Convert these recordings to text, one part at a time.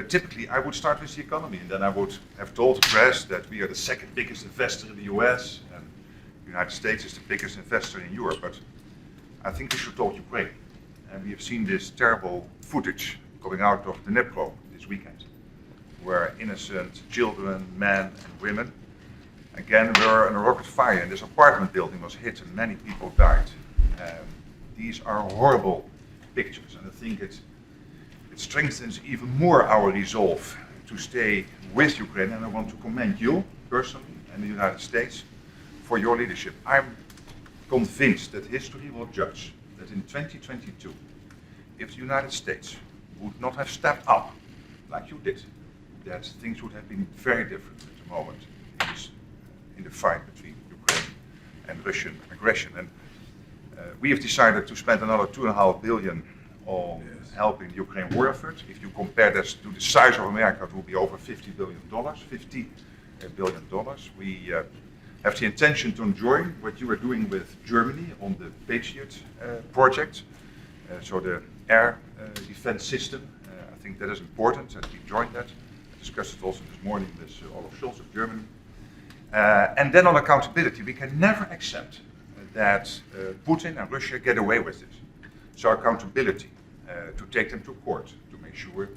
Typically, I would start with the economy, and then I would have told the press that we are the second biggest investor in the US, and the United States is the biggest investor in Europe. But I think we should talk Ukraine. And we have seen this terrible footage coming out of the Dnipro this weekend, where innocent children, men, and women, again, were in a rocket fire, and this apartment building was hit, and many people died. These are horrible pictures, and I think it strengthens even more our resolve to stay with Ukraine, and I want to commend you personally and the United States for your leadership. I'm convinced that history will judge that in 2022, if the United States would not have stepped up like you did, that things would have been very different at the moment in the fight between Ukraine and Russian aggression. And we have decided to spend another 2.5 billion on helping the Ukraine war effort. If you compare this to the size of America, it will be over $50 billion. We have the intention to join what you are doing with Germany on the Patriot project, so the air defense system. I think that is important that we join that. I discussed it also this morning with Olaf Scholz of Germany. And then on accountability, we can never accept that Putin and Russia get away with this. So accountability, to take them to court, to make sure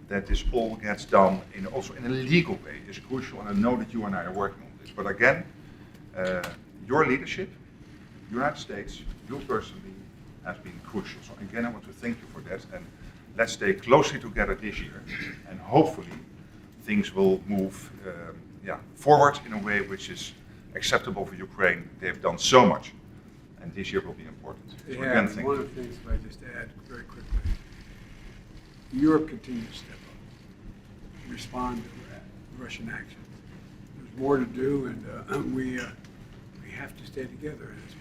that this all gets done also in a legal way is crucial, and I know that you and I are working on this. But again, your leadership, United States, you personally, has been crucial. So again, I want to thank you for that, and let's stay closely together this year, and hopefully things will move forward in a way which is acceptable for Ukraine. They have done so much, and this year will be important. So again, thank one you. of the things, if I just add very quickly, Europe continues to step up, respond to Russian action. There's more to do, and we have to stay together. And it's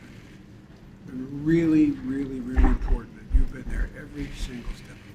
been really, really, really important that you've been there every single step of the